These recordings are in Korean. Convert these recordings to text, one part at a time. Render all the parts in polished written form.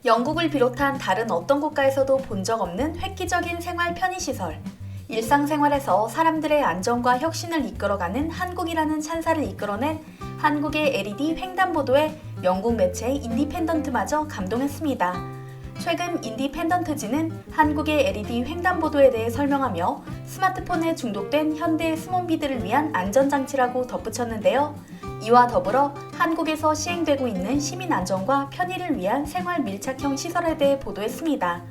영국을 비롯한 다른 어떤 국가에서도 본 적 없는 획기적인 생활 편의시설. 일상생활에서 사람들의 안전과 혁신을 이끌어가는 한국이라는 찬사를 이끌어낸 한국의 LED 횡단보도에 영국 매체 인디펜던트마저 감동했습니다. 최근 인디펜던트지는 한국의 LED 횡단보도에 대해 설명하며 스마트폰에 중독된 현대 스몬비들을 위한 안전장치라고 덧붙였는데요. 이와 더불어 한국에서 시행되고 있는 시민 안전과 편의를 위한 생활 밀착형 시설에 대해 보도했습니다.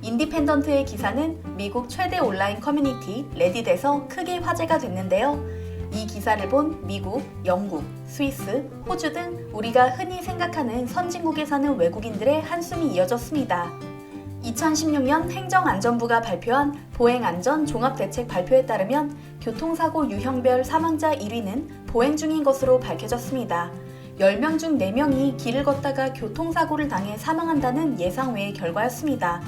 인디펜던트의 기사는 미국 최대 온라인 커뮤니티 레딧에서 크게 화제가 됐는데요. 이 기사를 본 미국, 영국, 스위스, 호주 등 우리가 흔히 생각하는 선진국에 사는 외국인들의 한숨이 이어졌습니다. 2016년 행정안전부가 발표한 보행안전 종합대책 발표에 따르면 교통사고 유형별 사망자 1위는 보행 중인 것으로 밝혀졌습니다. 10명 중 4명이 길을 걷다가 교통사고를 당해 사망한다는 예상 외의 결과였습니다.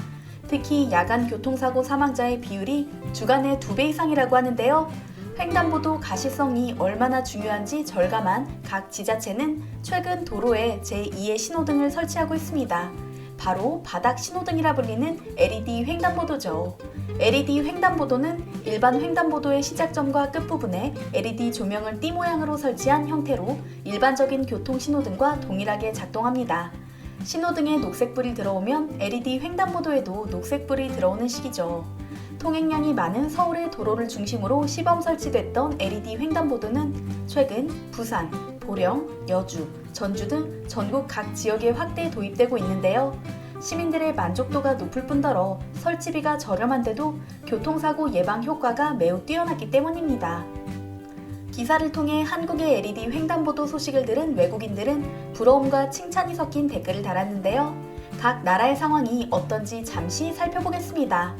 특히 야간 교통사고 사망자의 비율이 주간의 2배 이상이라고 하는데요. 횡단보도 가시성이 얼마나 중요한지 절감한 각 지자체는 최근 도로에 제2의 신호등을 설치하고 있습니다. 바로 바닥 신호등이라 불리는 LED 횡단보도죠. LED 횡단보도는 일반 횡단보도의 시작점과 끝부분에 LED 조명을 띠 모양으로 설치한 형태로 일반적인 교통신호등과 동일하게 작동합니다. 신호등에 녹색불이 들어오면 LED 횡단보도에도 녹색불이 들어오는 시기죠. 통행량이 많은 서울의 도로를 중심으로 시범 설치됐던 LED 횡단보도는 최근 부산, 보령, 여주, 전주 등 전국 각 지역에 확대 도입되고 있는데요. 시민들의 만족도가 높을 뿐더러 설치비가 저렴한데도 교통사고 예방 효과가 매우 뛰어났기 때문입니다. 기사를 통해 한국의 LED 횡단보도 소식을 들은 외국인들은 부러움과 칭찬이 섞인 댓글을 달았는데요. 각 나라의 상황이 어떤지 잠시 살펴보겠습니다.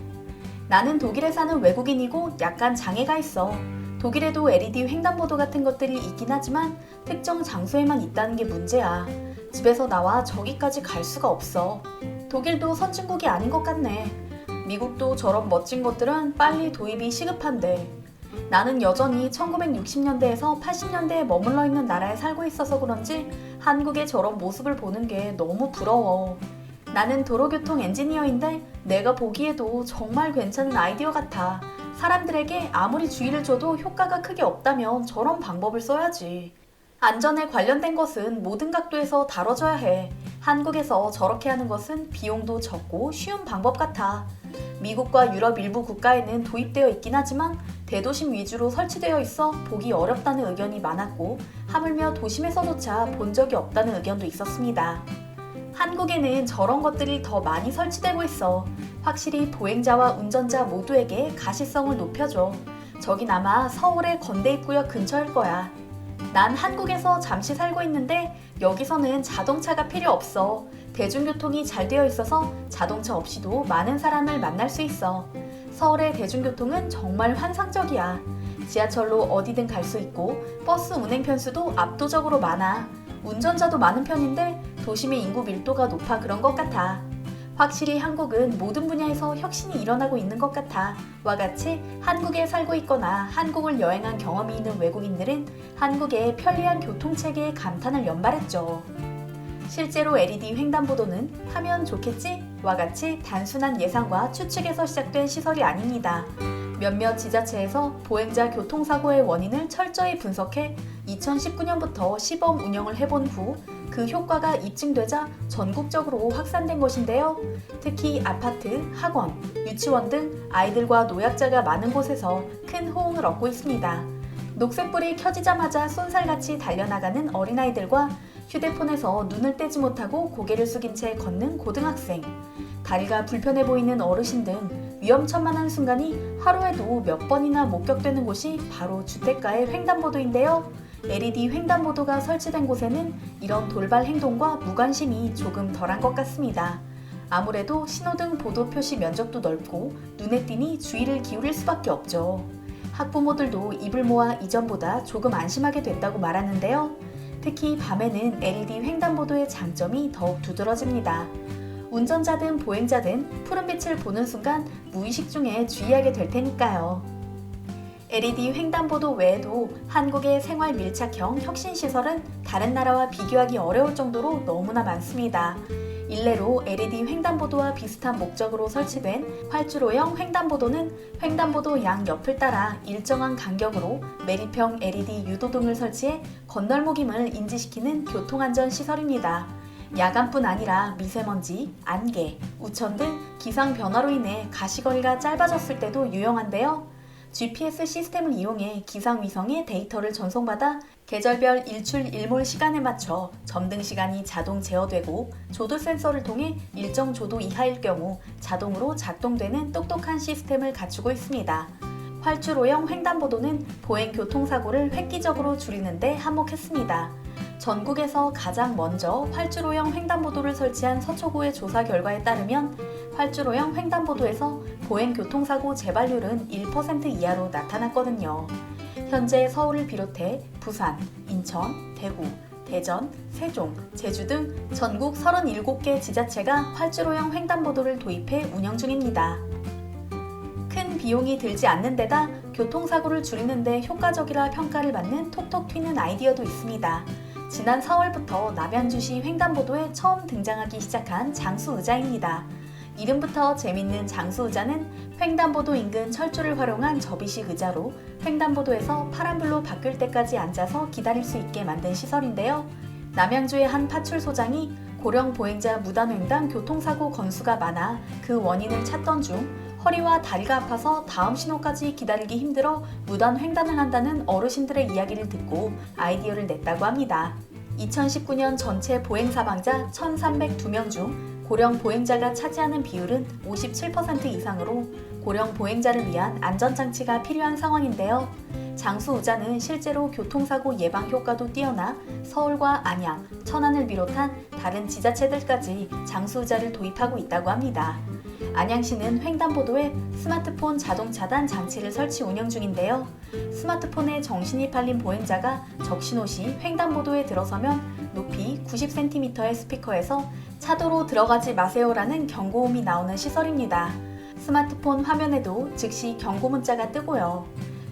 나는 독일에 사는 외국인이고 약간 장애가 있어. 독일에도 LED 횡단보도 같은 것들이 있긴 하지만 특정 장소에만 있다는 게 문제야. 집에서 나와 저기까지 갈 수가 없어. 독일도 선진국이 아닌 것 같네. 미국도 저런 멋진 것들은 빨리 도입이 시급한데. 나는 여전히 1960년대에서 80년대에 머물러 있는 나라에 살고 있어서 그런지 한국의 저런 모습을 보는 게 너무 부러워. 나는 도로교통 엔지니어인데 내가 보기에도 정말 괜찮은 아이디어 같아. 사람들에게 아무리 주의를 줘도 효과가 크게 없다면 저런 방법을 써야지. 안전에 관련된 것은 모든 각도에서 다뤄져야 해. 한국에서 저렇게 하는 것은 비용도 적고 쉬운 방법 같아. 미국과 유럽 일부 국가에는 도입되어 있긴 하지만 대도심 위주로 설치되어 있어 보기 어렵다는 의견이 많았고 하물며 도심에서조차 본 적이 없다는 의견도 있었습니다. 한국에는 저런 것들이 더 많이 설치되고 있어. 확실히 보행자와 운전자 모두에게 가시성을 높여줘. 저긴 아마 서울의 건대입구역 근처일 거야. 난 한국에서 잠시 살고 있는데 여기서는 자동차가 필요 없어. 대중교통이 잘 되어 있어서 자동차 없이도 많은 사람을 만날 수 있어. 서울의 대중교통은 정말 환상적이야. 지하철로 어디든 갈 수 있고 버스 운행 편수도 압도적으로 많아. 운전자도 많은 편인데 도심의 인구 밀도가 높아 그런 것 같아. 확실히 한국은 모든 분야에서 혁신이 일어나고 있는 것 같아. 와 같이 한국에 살고 있거나 한국을 여행한 경험이 있는 외국인들은 한국의 편리한 교통체계에 감탄을 연발했죠. 실제로 LED 횡단보도는 하면 좋겠지? 와 같이 단순한 예상과 추측에서 시작된 시설이 아닙니다. 몇몇 지자체에서 보행자 교통사고의 원인을 철저히 분석해 2019년부터 시범 운영을 해본 후 그 효과가 입증되자 전국적으로 확산된 것인데요. 특히 아파트, 학원, 유치원 등 아이들과 노약자가 많은 곳에서 큰 호응을 얻고 있습니다. 녹색불이 켜지자마자 쏜살같이 달려나가는 어린아이들과 휴대폰에서 눈을 떼지 못하고 고개를 숙인 채 걷는 고등학생, 다리가 불편해 보이는 어르신 등 위험천만한 순간이 하루에도 몇 번이나 목격되는 곳이 바로 주택가의 횡단보도인데요. LED 횡단보도가 설치된 곳에는 이런 돌발 행동과 무관심이 조금 덜한 것 같습니다. 아무래도 신호등 보도 표시 면적도 넓고 눈에 띄니 주의를 기울일 수밖에 없죠. 학부모들도 입을 모아 이전보다 조금 안심하게 됐다고 말하는데요. 특히 밤에는 LED 횡단보도의 장점이 더욱 두드러집니다. 운전자든 보행자든 푸른빛을 보는 순간 무의식 중에 주의하게 될 테니까요. LED 횡단보도 외에도 한국의 생활 밀착형 혁신시설은 다른 나라와 비교하기 어려울 정도로 너무나 많습니다. 일례로 LED 횡단보도와 비슷한 목적으로 설치된 활주로형 횡단보도는 횡단보도 양 옆을 따라 일정한 간격으로 매립형 LED 유도등을 설치해 건널목임을 인지시키는 교통안전 시설입니다. 야간뿐 아니라 미세먼지, 안개, 우천 등 기상 변화로 인해 가시거리가 짧아졌을 때도 유용한데요. GPS 시스템을 이용해 기상위성의 데이터를 전송받아 계절별 일출 일몰 시간에 맞춰 점등 시간이 자동 제어되고 조도 센서를 통해 일정 조도 이하일 경우 자동으로 작동되는 똑똑한 시스템을 갖추고 있습니다. 활주로형 횡단보도는 보행 교통사고를 획기적으로 줄이는 데 한몫했습니다. 전국에서 가장 먼저 활주로형 횡단보도를 설치한 서초구의 조사 결과에 따르면 활주로형 횡단보도에서 보행교통사고 재발률은 1% 이하로 나타났거든요. 현재 서울을 비롯해 부산, 인천, 대구, 대전, 세종, 제주 등 전국 37개 지자체가 활주로형 횡단보도를 도입해 운영 중입니다. 큰 비용이 들지 않는 데다 교통사고를 줄이는 데 효과적이라 평가를 받는 톡톡 튀는 아이디어도 있습니다. 지난 4월부터 남양주시 횡단보도에 처음 등장하기 시작한 장수의자입니다. 이름부터 재밌는 장수의자는 횡단보도 인근 철조를 활용한 접이식 의자로 횡단보도에서 파란불로 바뀔 때까지 앉아서 기다릴 수 있게 만든 시설인데요. 남양주의 한 파출소장이 고령 보행자 무단횡단 교통사고 건수가 많아 그 원인을 찾던 중 허리와 다리가 아파서 다음 신호까지 기다리기 힘들어 무단 횡단을 한다는 어르신들의 이야기를 듣고 아이디어를 냈다고 합니다. 2019년 전체 보행 사망자 1,302명 중 고령 보행자가 차지하는 비율은 57% 이상으로 고령 보행자를 위한 안전장치가 필요한 상황인데요. 장수의자는 실제로 교통사고 예방 효과도 뛰어나 서울과 안양, 천안을 비롯한 다른 지자체들까지 장수의자를 도입하고 있다고 합니다. 안양시는 횡단보도에 스마트폰 자동 차단 장치를 설치 운영 중인데요. 스마트폰에 정신이 팔린 보행자가 적신호 시 횡단보도에 들어서면 높이 90cm의 스피커에서 차도로 들어가지 마세요라는 경고음이 나오는 시설입니다. 스마트폰 화면에도 즉시 경고 문자가 뜨고요.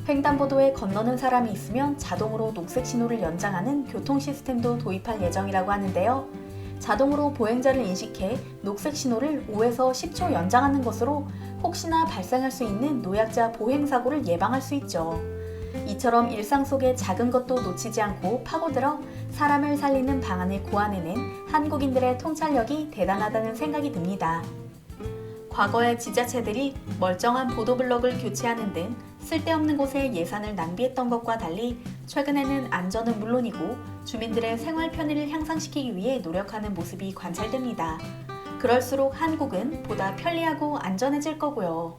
횡단보도에 건너는 사람이 있으면 자동으로 녹색 신호를 연장하는 교통 시스템도 도입할 예정이라고 하는데요. 자동으로 보행자를 인식해 녹색 신호를 5에서 10초 연장하는 것으로 혹시나 발생할 수 있는 노약자 보행사고를 예방할 수 있죠. 이처럼 일상 속의 작은 것도 놓치지 않고 파고들어 사람을 살리는 방안을 고안해낸 한국인들의 통찰력이 대단하다는 생각이 듭니다. 과거의 지자체들이 멀쩡한 보도블럭을 교체하는 등 쓸데없는 곳에 예산을 낭비했던 것과 달리 최근에는 안전은 물론이고 주민들의 생활 편의를 향상시키기 위해 노력하는 모습이 관찰됩니다. 그럴수록 한국은 보다 편리하고 안전해질 거고요.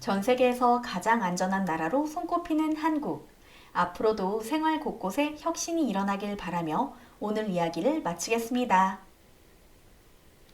전 세계에서 가장 안전한 나라로 손꼽히는 한국. 앞으로도 생활 곳곳에 혁신이 일어나길 바라며 오늘 이야기를 마치겠습니다.